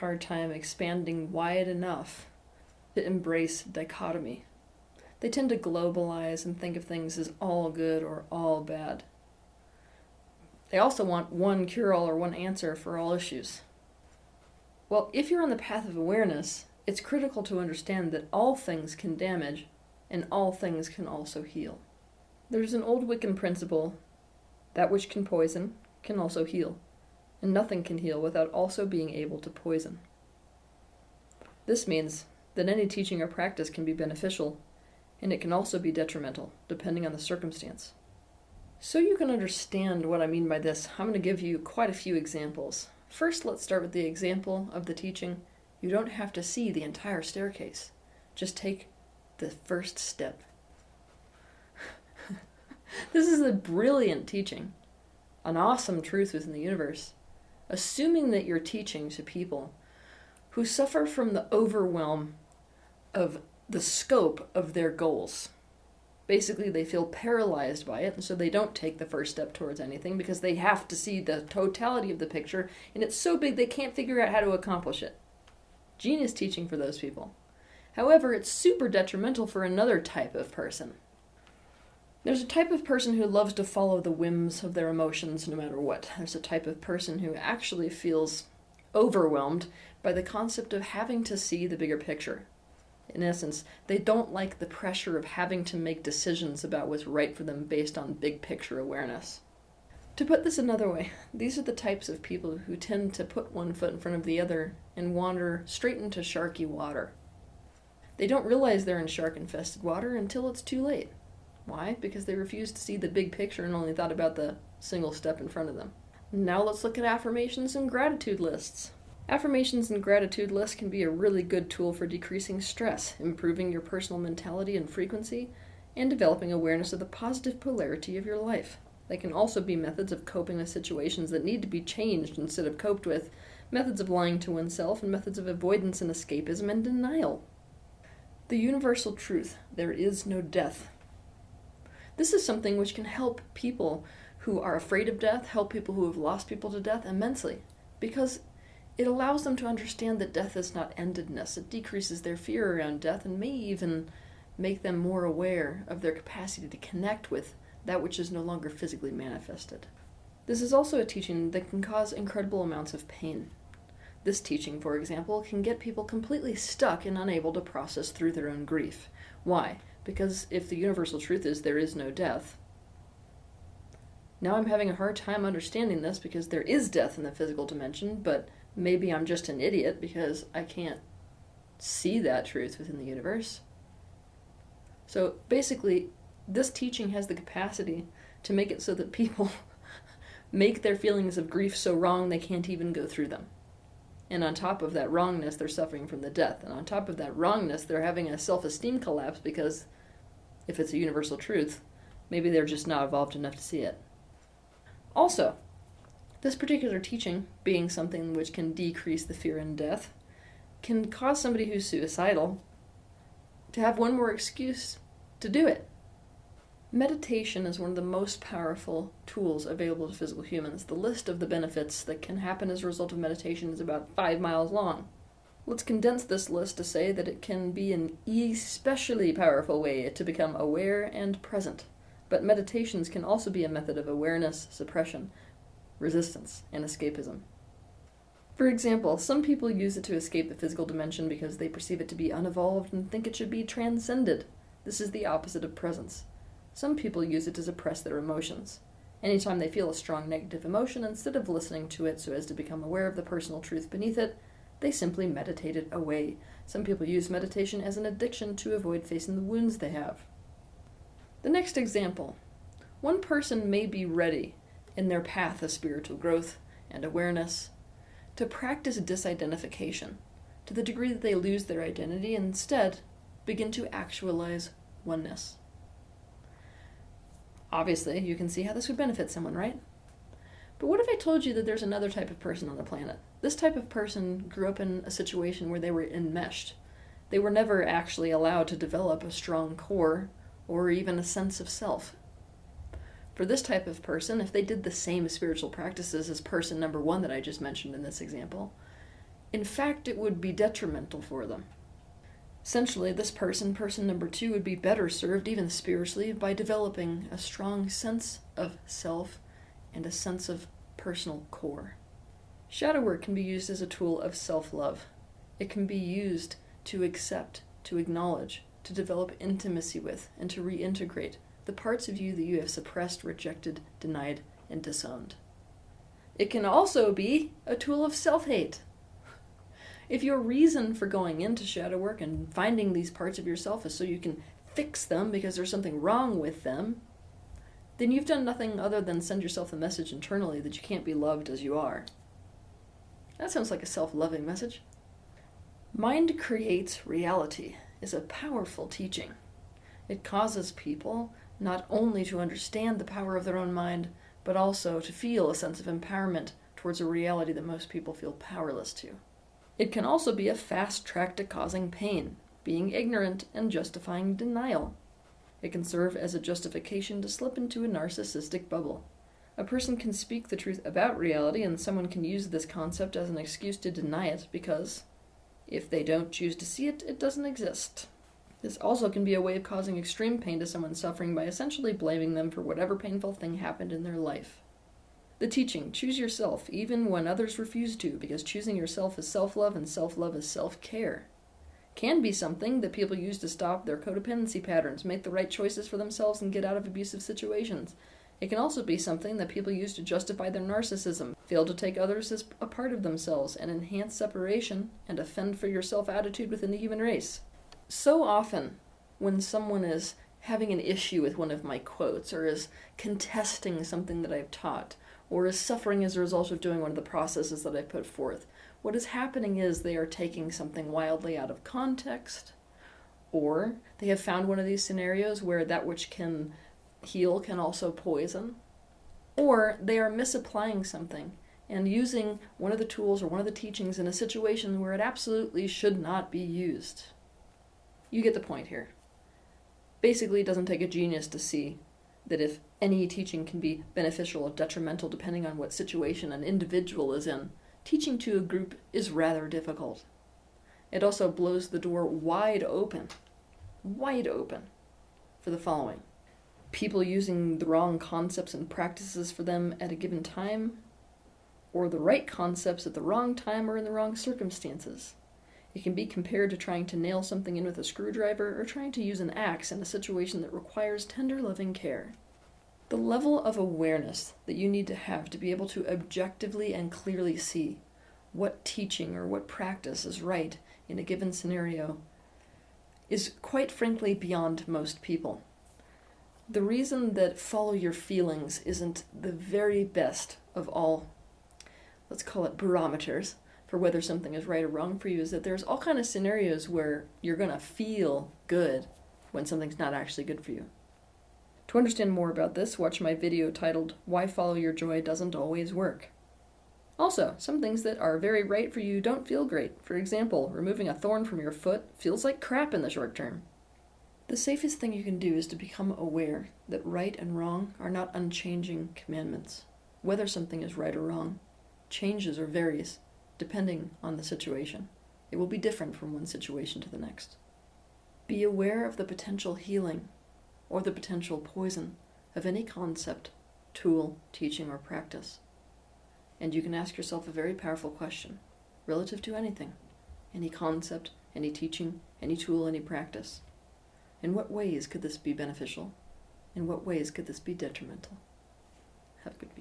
hard time expanding wide enough to embrace dichotomy. They tend to globalize and think of things as all good or all bad. They also want one cure-all or one answer for all issues. Well, if you're on the path of awareness, it's critical to understand that all things can damage and all things can also heal. There's an old Wiccan principle, that which can poison can also heal, and nothing can heal without also being able to poison. This means that any teaching or practice can be beneficial, and it can also be detrimental, depending on the circumstance. So you can understand what I mean by this, I'm going to give you quite a few examples. First, let's start with the example of the teaching. You don't have to see the entire staircase. Just take the first step. This is a brilliant teaching, an awesome truth within the universe, assuming that you're teaching to people who suffer from the overwhelm of the scope of their goals. Basically, they feel paralyzed by it, and so they don't take the first step towards anything because they have to see the totality of the picture, and it's so big they can't figure out how to accomplish it. Genius teaching for those people. However, it's super detrimental for another type of person. There's a type of person who loves to follow the whims of their emotions no matter what. There's a type of person who actually feels overwhelmed by the concept of having to see the bigger picture. In essence, they don't like the pressure of having to make decisions about what's right for them based on big picture awareness. To put this another way, these are the types of people who tend to put one foot in front of the other and wander straight into sharky water. They don't realize they're in shark-infested water until it's too late. Why? Because they refused to see the big picture and only thought about the single step in front of them. Now let's look at affirmations and gratitude lists. Affirmations and gratitude lists can be a really good tool for decreasing stress, improving your personal mentality and frequency, and developing awareness of the positive polarity of your life. They can also be methods of coping with situations that need to be changed instead of coped with, methods of lying to oneself, and methods of avoidance and escapism and denial. The universal truth, there is no death. This is something which can help people who are afraid of death, help people who have lost people to death immensely, because it allows them to understand that death is not endedness. It decreases their fear around death and may even make them more aware of their capacity to connect with that which is no longer physically manifested. This is also a teaching that can cause incredible amounts of pain. This teaching, for example, can get people completely stuck and unable to process through their own grief. Why? Because if the universal truth is there is no death, now I'm having a hard time understanding this because there is death in the physical dimension, but maybe I'm just an idiot because I can't see that truth within the universe. So basically, this teaching has the capacity to make it so that people make their feelings of grief so wrong they can't even go through them. And on top of that wrongness, they're suffering from the death. And on top of that wrongness, they're having a self-esteem collapse because if it's a universal truth, maybe they're just not evolved enough to see it. Also, this particular teaching, being something which can decrease the fear in death, can cause somebody who's suicidal to have one more excuse to do it. Meditation is one of the most powerful tools available to physical humans. The list of the benefits that can happen as a result of meditation is about 5 miles long. Let's condense this list to say that it can be an especially powerful way to become aware and present. But meditations can also be a method of awareness, suppression, resistance, and escapism. For example, some people use it to escape the physical dimension because they perceive it to be unevolved and think it should be transcended. This is the opposite of presence. Some people use it to suppress their emotions. Anytime they feel a strong negative emotion, instead of listening to it so as to become aware of the personal truth beneath it, they simply meditate it away. Some people use meditation as an addiction to avoid facing the wounds they have. The next example. One person may be ready in their path of spiritual growth and awareness to practice disidentification to the degree that they lose their identity and instead begin to actualize oneness. Obviously, you can see how this would benefit someone, right? But what if I told you that there's another type of person on the planet? This type of person grew up in a situation where they were enmeshed. They were never actually allowed to develop a strong core or even a sense of self. For this type of person, if they did the same spiritual practices as person number one that I just mentioned in this example, In fact, it would be detrimental for them. Essentially, this person number 2, would be better served, even spiritually, by developing a strong sense of self and a sense of personal core. Shadow work can be used as a tool of self-love. It can be used to accept, to acknowledge, to develop intimacy with, and to reintegrate the parts of you that you have suppressed, rejected, denied, and disowned. It can also be a tool of self-hate. If your reason for going into shadow work and finding these parts of yourself is so you can fix them because there's something wrong with them, then you've done nothing other than send yourself the message internally that you can't be loved as you are. That sounds like a self-loving message. Mind creates reality is a powerful teaching. It causes people not only to understand the power of their own mind, but also to feel a sense of empowerment towards a reality that most people feel powerless to. It can also be a fast track to causing pain, being ignorant and justifying denial. It can serve as a justification to slip into a narcissistic bubble. A person can speak the truth about reality, and someone can use this concept as an excuse to deny it because if they don't choose to see it, it doesn't exist. This also can be a way of causing extreme pain to someone suffering by essentially blaming them for whatever painful thing happened in their life. The teaching, choose yourself, even when others refuse to, because choosing yourself is self-love and self-love is self-care, can be something that people use to stop their codependency patterns, make the right choices for themselves, and get out of abusive situations. It can also be something that people use to justify their narcissism, fail to take others as a part of themselves, and enhance separation and a fend for yourself attitude within the human race. So often, when someone is having an issue with one of my quotes, or is contesting something that I've taught, or is suffering as a result of doing one of the processes that I put forth, what is happening is they are taking something wildly out of context, or they have found one of these scenarios where that which can heal can also poison, or they are misapplying something and using one of the tools or one of the teachings in a situation where it absolutely should not be used. You get the point here. Basically, it doesn't take a genius to see that if any teaching can be beneficial or detrimental depending on what situation an individual is in, teaching to a group is rather difficult. It also blows the door wide open for the following. People using the wrong concepts and practices for them at a given time, or the right concepts at the wrong time or in the wrong circumstances. It can be compared to trying to nail something in with a screwdriver or trying to use an axe in a situation that requires tender, loving care. The level of awareness that you need to have to be able to objectively and clearly see what teaching or what practice is right in a given scenario is quite frankly beyond most people. The reason that follow your feelings isn't the very best of all, let's call it barometers, for whether something is right or wrong for you is that there's all kind of scenarios where you're going to feel good when something's not actually good for you. To understand more about this, watch my video titled, Why Follow Your Joy Doesn't Always Work. Also, some things that are very right for you don't feel great. For example, removing a thorn from your foot feels like crap in the short term. The safest thing you can do is to become aware that right and wrong are not unchanging commandments. Whether something is right or wrong changes or varies depending on the situation. It will be different from one situation to the next. Be aware of the potential healing or the potential poison of any concept, tool, teaching, or practice. And you can ask yourself a very powerful question relative to anything, any concept, any teaching, any tool, any practice. In what ways could this be beneficial? In what ways could this be detrimental? Have a good day.